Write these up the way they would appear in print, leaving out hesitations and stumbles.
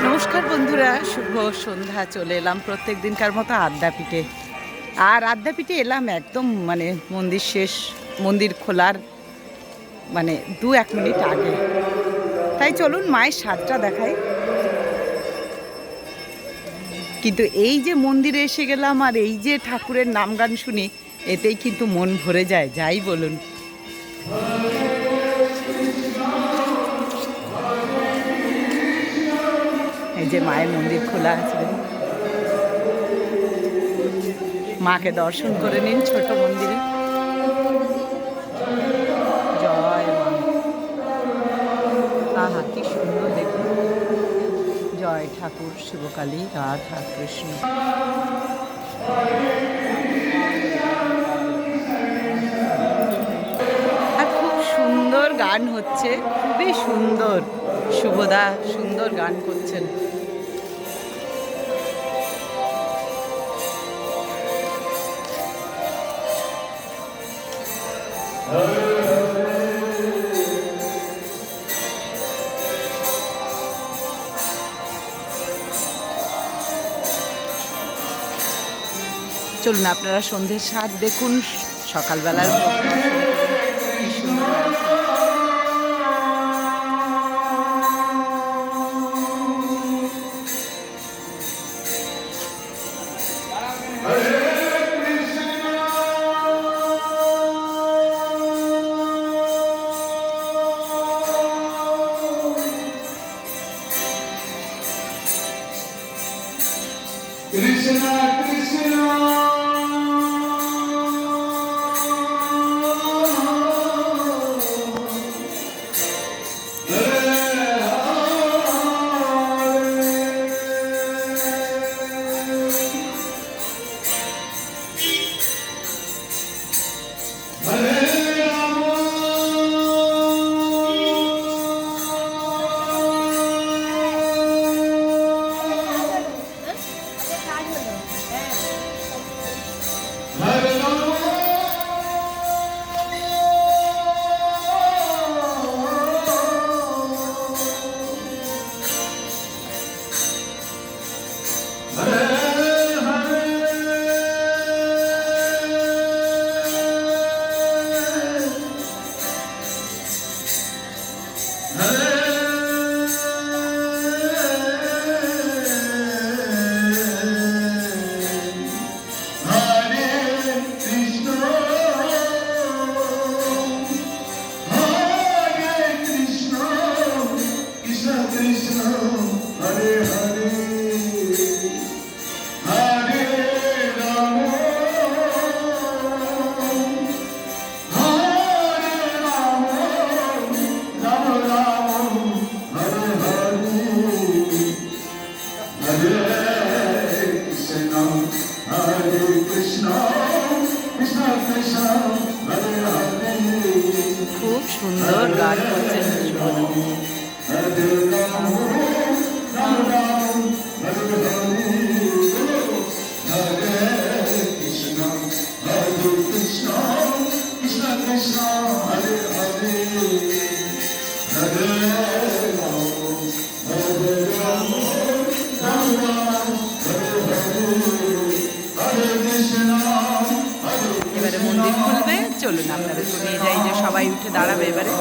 নমস্কার বন্ধুরা, শুভ সন্ধ্যা। চলে এলাম প্রত্যেক দিনকার মতো আদ্যাপীঠে। আর আদ্যাপীঠে এলাম একদম মন্দির শেষ, মন্দির খোলার 2-1 মিনিট আগে। তাই চলুন মায়ের স্বাদটা দেখাই। কিন্তু এই যে মন্দিরে এসে গেলাম আর এই যে ঠাকুরের নাম গান শুনি, এতেই কিন্তু মন ভরে যায়, যাই বলুন। এই যে মায়ের মন্দির খোলা আছে, মাকে দর্শন করে নিন ছোট মন্দিরে। জয় মা। আহা কি সুন্দর দেখুন। জয় ঠাকুর শিবকালী রাধা কৃষ্ণ। আর খুব সুন্দর গান হচ্ছে, খুবই সুন্দর। শুভদা সুন্দর গান করছেন। চলুন আপনারা সন্ধ্যের স্বাদ দেখুন। সকালবেলার Krishna Krishna খুব সুন্দর গান করছেন এবারে মন্দির খুলবে। চলুন আপনাদেরকে নিয়ে যাই, যে সবাই উঠে দাঁড়াবে এবারে।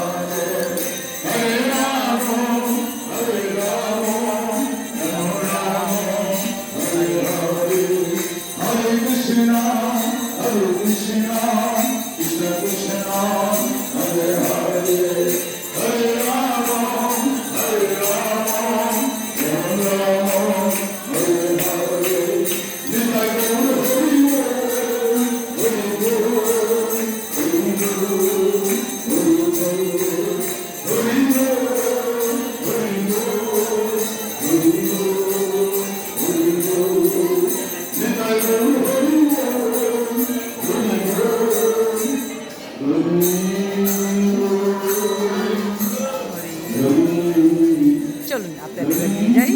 চলুন আপনাদের নিয়ে যাই।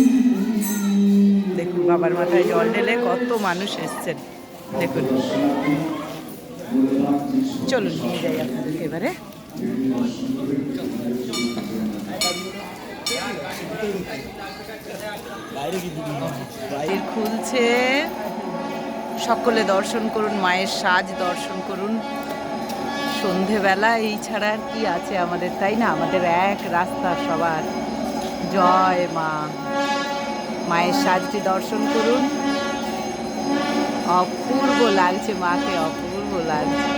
দেখুন বাবার মাথায় জল ঢেলে কত মানুষ এসছেন, দেখুন। চলুন নিয়ে যাই আপনাদেরকে এবারে। মন্দির খুলছে, সকলে দর্শন করুন, মায়ের সাজ দর্শন করুন। সন্ধেবেলা এই ছাড়া আর কি আছে আমাদের, তাই না? আমাদের এক রাস্তা সবার। জয় মা। মায়ের সাজটি দর্শন করুন, অপূর্ব লাগছে মাকে, অপূর্ব লাগছে।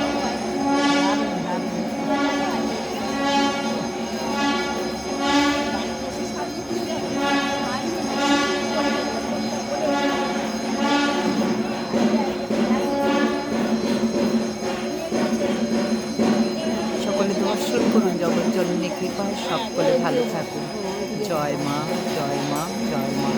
সকলে দর্শন করুন, জগৎ জননী কৃপায় সকলে ভালো থাকুন। জয় মা, জয় মা, জয় মা।